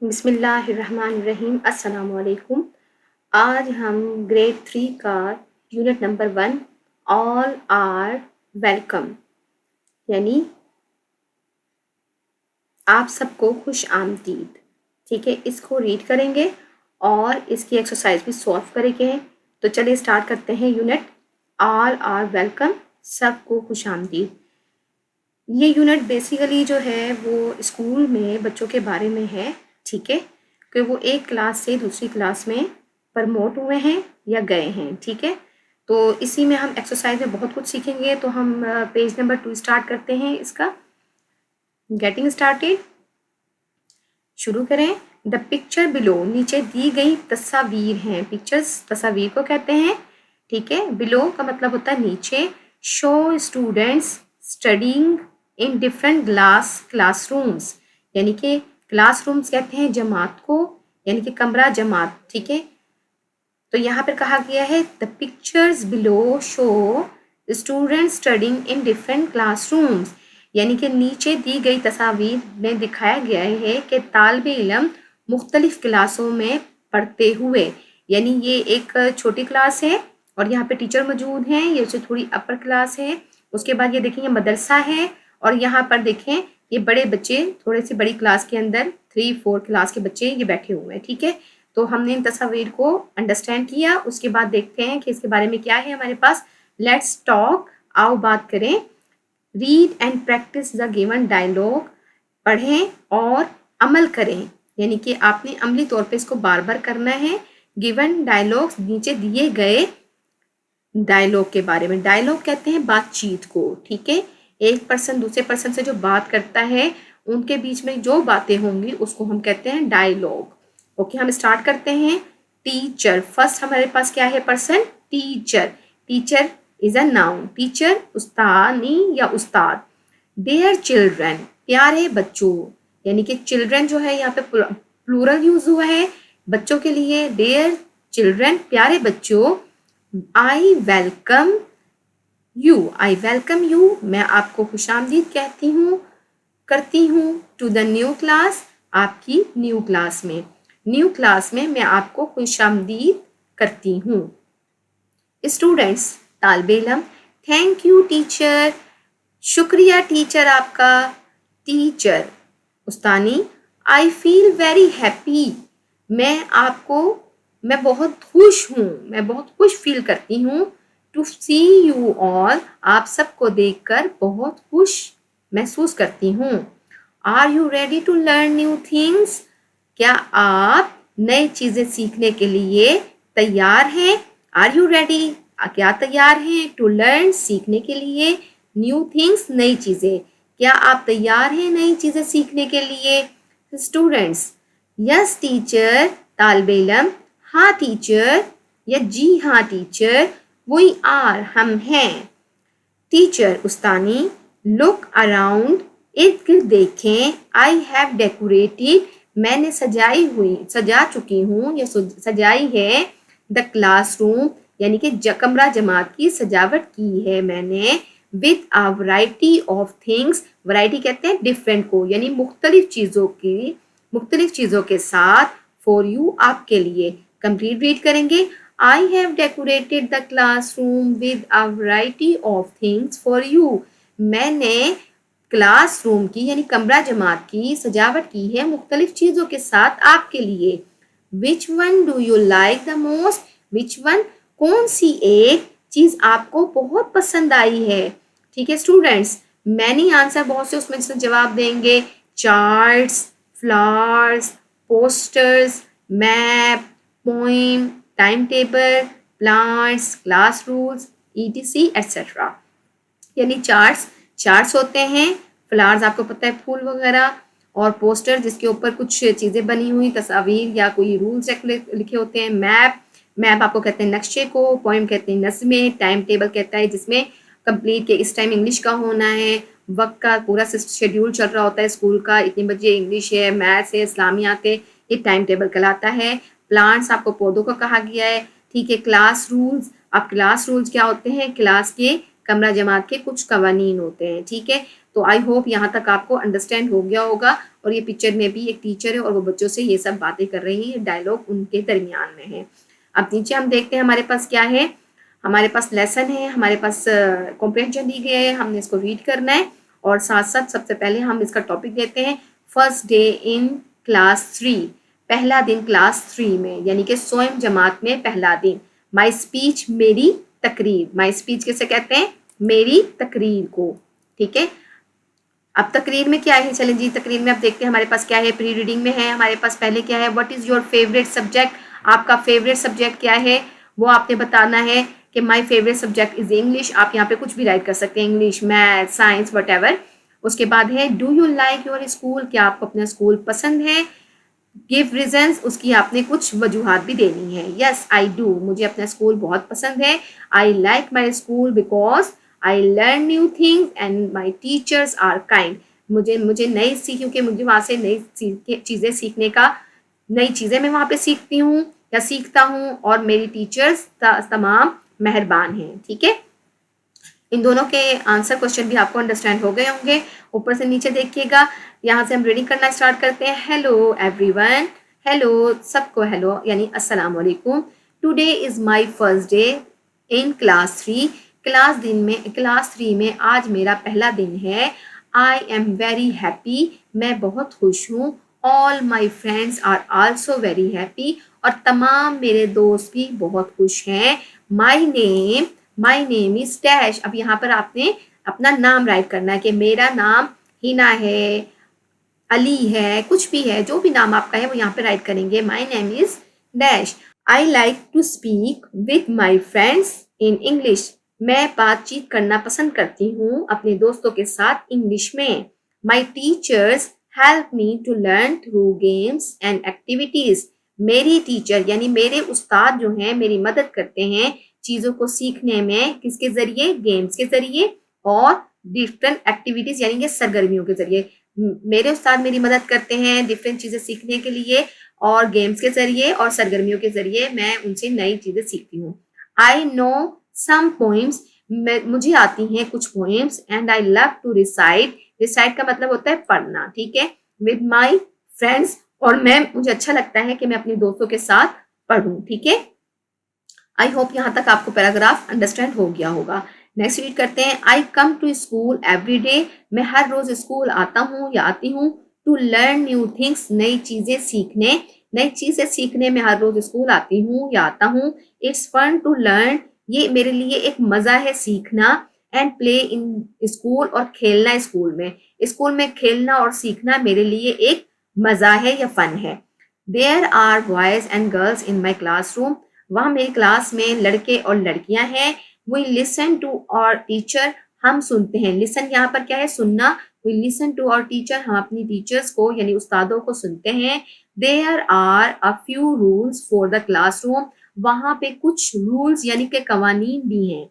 बिस्मिल्लाहिर्रहमानिर्रहीम। अस्सलामुअलैकुम। आज हम ग्रेड 3 का unit number 1 all are welcome यानी आप सबको खुश आमदीद, ठीक है, इसको रीड करेंगे और इसकी एक्सरसाइज भी सॉल्व करेंगे। तो चलिए स्टार्ट करते हैं। यूनिट ऑल आर वेलकम, सबको खुश आमदीद। ये यूनिट बेसिकली जो है वो स्कूल में बच्चों के बारे में है, ठीक है, कि वो एक क्लास से दूसरी क्लास में प्रमोट हुए हैं या गए हैं, ठीक है। तो इसी में हम एक्सरसाइज में बहुत कुछ सीखेंगे। तो हम पेज नंबर 2 स्टार्ट करते हैं इसका। गेटिंग स्टार्टेड, शुरू करें। द पिक्चर बिलो, नीचे दी गई तस्वीर हैं। पिक्चर्स तस्वीर को कहते हैं, ठीक है। बिलो का मतलब होता है नीचे। Show students studying in different classrooms, यानी कि क्लासरूम्स कहते हैं जमात को, यानी कि कमरा जमात, ठीक है। तो यहाँ पर कहा गया है the pictures below show students studying in different classrooms, यानी कि नीचे दी गई तस्वीर में दिखाया गया है कि तालिब इल्म मुख्तलिफ क्लासों में पढ़ते हुए, यानी ये एक छोटी क्लास है और यहाँ पे टीचर मौजूद हैं, ये उससे थोड़ी अपर क्लास है। उसके बाद ये देखें ये मदरसा है और यहाँ पर देखें ये बड़े बच्चे थोड़े से बड़ी क्लास के अंदर 3-4 क्लास के बच्चे ये बैठे हुए हैं, ठीक है। तो हमने इन तस्वीर को अंडरस्टैंड किया। उसके बाद देखते हैं कि इसके बारे में क्या है हमारे पास। लेट्स टॉक, आओ बात करें। Read and practice the given dialogue, पढ़ें और अमल करें, यानी कि आपने अमली तौर पे इसको बार बार करना है। गिवन डायलॉग्स, नीचे दिए गए डायलॉग के बारे में। डायलॉग कहते हैं बातचीत को, ठीक है। एक पर्सन दूसरे पर्सन से जो बात करता है उनके बीच में जो बातें होंगी उसको हम कहते हैं डायलॉग। ओके, हम स्टार्ट करते हैं। टीचर, फर्स्ट हमारे पास क्या है person, teacher. Teacher is a noun, teacher उस्तानी या उस्ताद। देयर चिल्ड्रन, प्यारे बच्चों, यानी कि चिल्ड्रन जो है यहाँ पे प्लूरल यूज हुआ है बच्चों के लिए। देयर चिल्ड्रन, प्यारे बच्चों। I welcome you, I welcome you, मैं आपको खुशामदीद कहती हूँ, करती हूँ। टू द न्यू क्लास, आपकी न्यू क्लास में। न्यू क्लास में मैं आपको खुशामदीद करती हूँ। स्टूडेंट्स, तालिबे इल्म। थैंक यू टीचर, शुक्रिया टीचर आपका। टीचर उस्तानी, आई फील वेरी हैप्पी, मैं बहुत खुश हूँ, मैं बहुत खुश फील करती हूँ। टू सी यू ऑल, आप सबको देखकर बहुत खुश महसूस करती हूँ। Are you ready to learn new things, क्या आप नई चीजें सीखने के लिए तैयार हैं। आर यू रेडी, क्या तैयार हैं। टू लर्न, सीखने के लिए। न्यू थिंग्स, नई चीजें, क्या आप तैयार हैं नई चीजें सीखने के लिए। स्टूडेंट्स, यस टीचर, तालिबे इल्म, हाँ टीचर या जी हाँ टीचर, वी आर, हम हैं। टीचर उस्तानी, लुक अराउंड, इर्द गिर्द देखें। आई हैव डेकोरेटेड, मैंने सजा चुकी हूँ या सजाई है। द क्लासरूम, यानी कि कमरा जमात की सजावट की है मैंने। With a variety of things, variety कहते हैं डिफरेंट को, यानी मुख्तलिफ चीज़ों के साथ। फॉर यू, आपके लिए। कंप्लीट रीड करेंगे। I have decorated the classroom with a variety of things for you, मैंने क्लासरूम की यानी कमरा जमात की सजावट की है मुख्तलिफ चीज़ों के साथ आपके लिए। विच one do you like the most, which one, कौन सी एक चीज़ आपको बहुत पसंद आई है, ठीक है। स्टूडेंट्स, मैनी आंसर, बहुत से उसमें से जवाब देंगे। Charts, flowers, posters, map, poem, time table, plants, class rules, ETC etcetera. यानी चार्ट्स होते हैं, फ्लावर्स आपको पता है फूल वगैरह, और पोस्टर जिसके ऊपर कुछ चीज़ें बनी हुई तस्वीर या कोई रूल्स लिखे होते हैं। मैप आपको कहते हैं नक्शे को। पोइम कहते हैं नज़्में। टाइम टेबल कहता है जिसमें कंप्लीट के इस टाइम इंग्लिश का होना है, वक्त का पूरा शेड्यूल चल रहा होता है स्कूल का, इतने बजे इंग्लिश है, मैथ्स है, इस्लामियात है, ये टाइम टेबल कहलाता है। प्लांट्स आपको पौधों का कहा गया है, ठीक है। क्लास रूल्स, अब क्लास रूल्स क्या होते हैं, क्लास के कमरा जमात के कुछ कवानीन होते हैं, ठीक है। तो आई होप यहाँ तक आपको अंडरस्टैंड हो गया होगा। और ये पिक्चर में भी एक टीचर है और वो बच्चों से ये सब बातें कर रही है, डायलॉग उनके दरमियान में है। अब नीचे हम देखते हैं हमारे पास क्या है। हमारे पास लेसन है, हमारे पास कॉम्प्रिहेंशन दी गई है, हमने इसको रीड करना है। और साथ साथ सबसे पहले हम इसका टॉपिक देते हैं, फर्स्ट डे इन क्लास 3, पहला दिन क्लास 3 में, यानी कि सोएम जमात में पहला दिन। माई स्पीच, मेरी तकरीर। माई स्पीच किसे कहते हैं? मेरी तकरीर को। ठीक है, अब तकरीर में क्या है, चलें जी तकरीर में अब देखते हैं हमारे पास क्या है। प्री रीडिंग में है हमारे पास पहले क्या है, what is your favourite subject. आपका फेवरेट सब्जेक्ट क्या है वो आपने बताना है कि my favourite subject is English. आप यहाँ पे कुछ भी राइट कर सकते हैं, इंग्लिश, मैथ, साइंस, वट। उसके बाद है do you like your school, क्या आपको अपना स्कूल पसंद है। गिव रीजंस, उसकी आपने कुछ वजूहात भी देनी है। यस आई डू, मुझे अपना स्कूल बहुत पसंद है। I like my school because I learn new things and my teachers are kind. मुझे नई सीख, क्योंकि मुझे वहाँ से नई चीज़ें सीखने का, नई चीज़ें मैं वहाँ पे सीखती हूँ या सीखता हूँ, और मेरी टीचर्स तमाम मेहरबान हैं। ठीक है, इन दोनों के आंसर क्वेश्चन भी आपको अंडरस्टैंड हो गए होंगे। ऊपर से नीचे देखिएगा, यहाँ से हम रीडिंग करना स्टार्ट करते हैं। हेलो एवरीवन, हेलो सबको हेलो यानी अस्सलाम वालेकुम। Today is my first day in class 3, class 3 में आज मेरा पहला दिन है। आई एम वेरी हैप्पी, मैं बहुत खुश हूँ। All my friends are also very happy, और तमाम मेरे दोस्त भी बहुत खुश हैं। My name is dash. अब यहाँ पर आपने अपना नाम राइट करना है कि मेरा नाम हिना है, अली है, कुछ भी है, जो भी नाम आपका है वो यहाँ पे राइट करेंगे। My name is dash. I like to speak with my friends in English, मैं बातचीत करना पसंद करती हूँ अपने दोस्तों के साथ इंग्लिश में। My teachers help me to learn through games and activities, मेरी टीचर यानी मेरे उस्ताद जो हैं मेरी मदद करते हैं चीज़ों को सीखने में, किसके ज़रिए? गेम्स के ज़रिए और डिफरेंट एक्टिविटीज़ यानी कि सरगर्मियों के ज़रिए। मेरे उस्ताद मेरी मदद करते हैं डिफरेंट चीज़ें सीखने के लिए, और गेम्स के ज़रिए और सरगर्मियों के ज़रिए मैं उनसे नई चीज़ें सीखती हूँ। आई नो सम पोइम्स, मुझे आती हैं कुछ poems. And I love to recite, recite का मतलब होता है पढ़ना। ठीक है, विद माई फ्रेंड्स, और मुझे अच्छा लगता है कि मैं अपने दोस्तों के साथ पढ़ूँ। ठीक है, आई होप यहाँ तक आपको पैराग्राफ अंडरस्टैंड हो गया होगा। नेक्स्ट रीड करते हैं। I come to school every day, मैं हर रोज स्कूल आता हूँ या आती हूँ। टू लर्न न्यू थिंग्स, नई चीजें सीखने में हर रोज स्कूल आती हूँ या आता हूँ। इट्स फन टू लर्न, ये मेरे लिए एक मजा है सीखना। एंड प्ले इन स्कूल, और खेलना स्कूल में खेलना और सीखना मेरे लिए एक मजा है या फन है। There are boys and girls in my classroom, वहाँ मेरी क्लास में लड़के और लड़कियां हैं। We listen to our teacher, हम सुनते हैं। लिसन यहाँ पर क्या है? सुनना। We listen to our teacher, हम अपनी टीचर्स को यानी उस्तादों को सुनते हैं। There are a few rules for the classroom, वहाँ पे कुछ रूल्स यानी कि कवानीन भी हैं।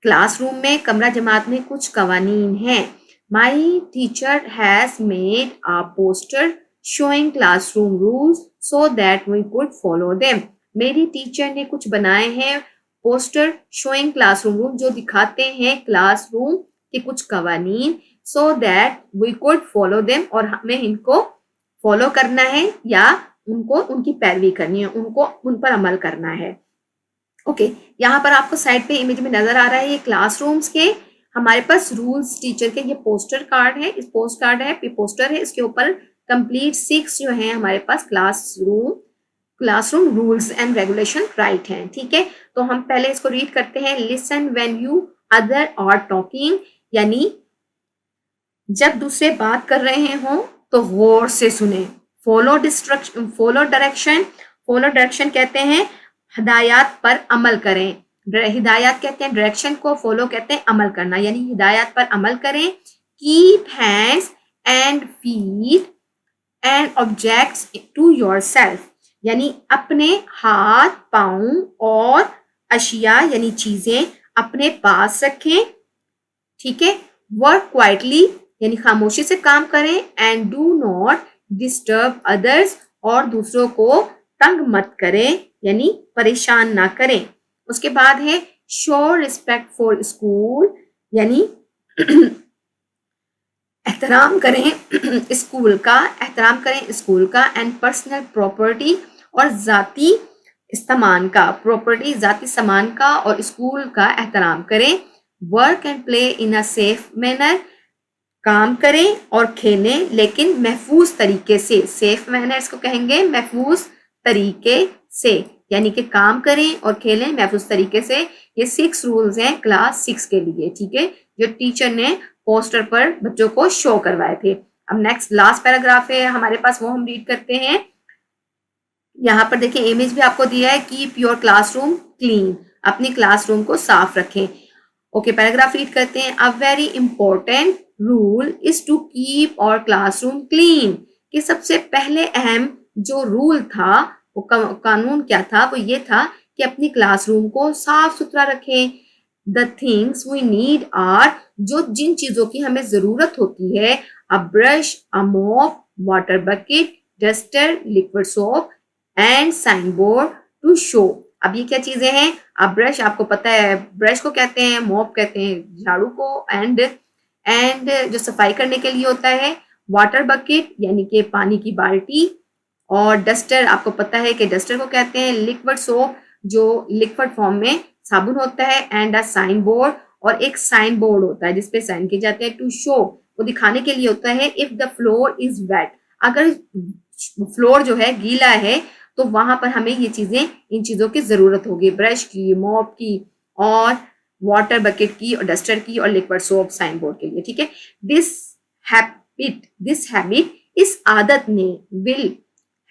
क्लासरूम में, कमरा जमात में कुछ कवानीन हैं। My teacher has made a poster showing classroom rules so that we could follow them, मेरी टीचर ने कुछ बनाए हैं पोस्टर शोइंग क्लासरूम रूम, जो दिखाते हैं क्लासरूम के कुछ कवानीन, so that we could follow them, और हमें इनको फॉलो करना है या उनको उनकी पैरवी करनी है, उनको उन पर अमल करना है। ओके, यहाँ पर आपको साइड पे इमेज में नजर आ रहा है ये क्लासरूम्स के हमारे पास रूल्स टीचर के, ये पोस्टर कार्ड है, इस पोस्ट कार्ड है, पोस्टर है, इसके ऊपर कंप्लीट 6 जो है हमारे पास classroom rules and regulation right हैं। ठीक है, तो हम पहले इसको रीड करते हैं। Listen when you other are talking, यानी जब दूसरे बात कर रहे हों तो गौर से सुने। फॉलो डायरेक्शन कहते हैं हिदायत पर अमल करें। हिदायत कहते हैं डायरेक्शन को, फॉलो कहते हैं अमल करना, यानी हिदायत पर अमल करें। Keep hands and feet and objects to yourself, यानी अपने हाथ, पाँव और अशिया यानी चीजें अपने पास रखें। ठीक है, वर्क क्वाइटली यानी खामोशी से काम करें। And do not disturb others, और दूसरों को तंग मत करें यानी परेशान ना करें। उसके बाद है शो रिस्पेक्ट फॉर स्कूल, यानी एहतराम करें स्कूल का, एहतराम करें स्कूल का एंड पर्सनल प्रॉपर्टी और ज़ाती सामान का, प्रॉपर्टी ज़ाती सामान का और स्कूल का एहतराम करें। Work and play in a safe manner, काम करें और खेलें लेकिन महफूज तरीके से। सेफ मैनर्स को कहेंगे महफूज तरीके से, यानी कि काम करें और खेलें महफूज तरीके से। ये 6 रूल्स हैं क्लास 6 के लिए, ठीक है, जो टीचर ने पोस्टर पर बच्चों को शो करवाए थे। अब नेक्स्ट लास्ट पैराग्राफ है हमारे पास, वो हम रीड करते हैं। यहाँ पर देखिए इमेज भी आपको दिया है, कीप योर क्लासरूम क्लीन, अपनी क्लासरूम को साफ रखें। ओके, पैराग्राफ रीड करते हैं। A very important rule is to keep our classroom clean, कि सबसे पहले अहम जो रूल था, वो कानून क्या था, वो ये था कि अपनी क्लासरूम को साफ सुथरा रखें। The things we need are, जो जिन चीजों की हमें जरूरत होती है, a brush, a mop, water bucket, duster, liquid soap and sign board to show. अब ये क्या चीजें हैं? अब ब्रश, आपको पता है ब्रश को कहते हैं, मॉप कहते हैं झाड़ू को, एंड जो सफाई करने के लिए होता है, वाटर बकेट यानी कि पानी की बाल्टी, और डस्टर, आपको पता है कि डस्टर को कहते हैं, लिक्विड सोप जो लिक्विड फॉर्म में साबुन होता है, एंड अ साइन बोर्ड, और एक साइन बोर्ड होता है जिसपे साइन किए जाते हैं। टू शो, वो दिखाने के लिए होता है। If the floor is wet, अगर फ्लोर जो है गीला है तो वहां पर हमें ये चीजें, इन चीजों की जरूरत होगी, ब्रश की, मॉप की, और वाटर बकेट की, और डस्टर की, और लिक्विड सोप साइन बोर्ड के लिए, ठीक है। दिस हैबिट, इस आदत ने, will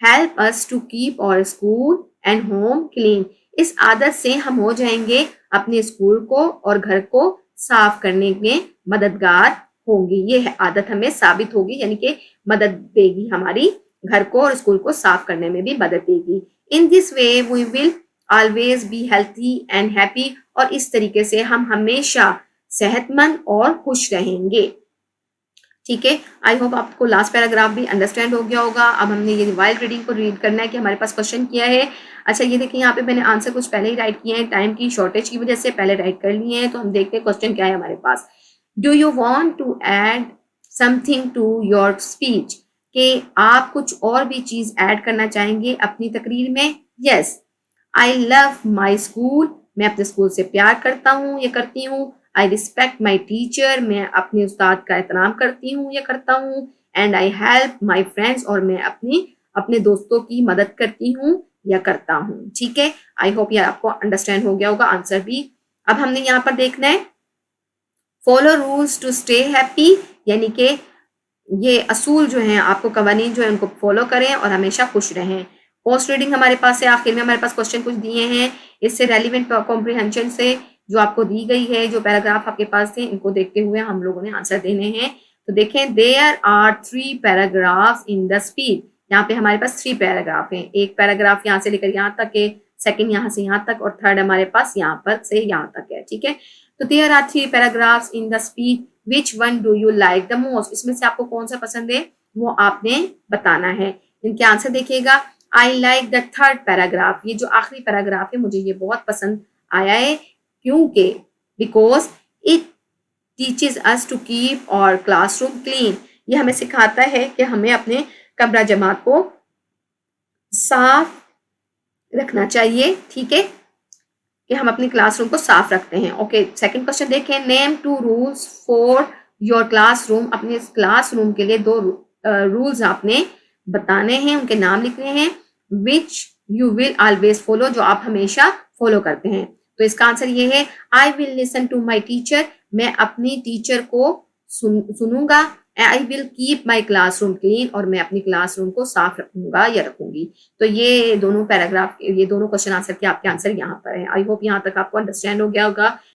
help us to keep our school and home clean, इस आदत से हम हो जाएंगे अपने स्कूल को और घर को साफ करने में मददगार होंगी। ये आदत हमें साबित होगी, यानी कि मदद देगी, हमारी घर को और स्कूल को साफ करने में भी मदद देगी। In this way we will always be healthy and happy, और इस तरीके से हम हमेशा सेहतमंद और खुश रहेंगे, ठीक है। आई होप आपको लास्ट पैराग्राफ भी अंडरस्टैंड हो गया होगा। अब हमने ये वाइल्ड रीडिंग को रीड करना है कि हमारे पास क्वेश्चन किया है। अच्छा, ये देखिए यहाँ पे मैंने आंसर कुछ पहले ही राइट किए हैं, टाइम की शॉर्टेज की वजह से पहले राइट कर लिए हैं। तो हम देखते हैं क्वेश्चन क्या है हमारे पास। Do you want to add something to your speech, कि आप कुछ और भी चीज ऐड करना चाहेंगे अपनी तकरीर में? Yes. I love my school, मैं अपने स्कूल से प्यार करता हूँ या करती हूँ। आई रिस्पेक्ट माई टीचर, मैं अपने उस्ताद का एहतराम करती हूँ या करता हूँ। And I help my friends, और मैं अपने दोस्तों की मदद करती हूँ या करता हूँ, ठीक है। आई होप ये आपको अंडरस्टैंड हो गया होगा आंसर भी। अब हमने यहाँ पर देखना है follow rules to stay happy, यानी कि ये असूल जो हैं, आपको कवानीन जो है उनको फॉलो करें और हमेशा खुश रहें। पोस्ट रीडिंग हमारे पास है, आखिर में हमारे पास क्वेश्चन कुछ दिए हैं, इससे रेलिवेंट कॉम्प्रिहेंशन से जो आपको दी गई है, जो पैराग्राफ आपके पास थे, इनको देखते हुए हम लोगों ने आंसर देने हैं। तो देखें, there are 3 paragraph in the speech, यहाँ पे हमारे पास 3 पैराग्राफ हैं। एक पैराग्राफ यहाँ से लेकर यहाँ तक है, सेकंड यहाँ से यहाँ तक, और थर्ड हमारे पास यहाँ पर से यहाँ तक है, ठीक है। तो there are 3 paragraphs in the speech, which one do you like the most, इसमें से आपको कौन सा पसंद है वो आपने बताना है। इनके आंसर देखिएगा। I like the third paragraph, ये जो आखिरी पैराग्राफ है मुझे ये बहुत पसंद आया है, क्योंकि because it teaches us to keep our classroom clean, ये हमें सिखाता है कि हमें अपने कमरा जमात को साफ रखना चाहिए, ठीक है, कि हम अपनी क्लासरूम को साफ रखते हैं। ओके, सेकंड क्वेश्चन देखें, name 2 rules for your classroom, अपने क्लासरूम के लिए 2 रूल्स आपने बताने हैं, उनके नाम लिखने हैं। Which you will always follow, जो आप हमेशा फॉलो करते हैं। तो इसका आंसर ये है, I will listen to my teacher, मैं अपनी टीचर को सुनूंगा। I will keep my classroom clean, और मैं अपनी क्लासरूम को साफ रखूंगा या रखूंगी। तो ये दोनों पैराग्राफ, ये दोनों क्वेश्चन आंसर के आपके आंसर यहाँ पर है। आई होप यहाँ तक आपको अंडरस्टैंड हो गया होगा।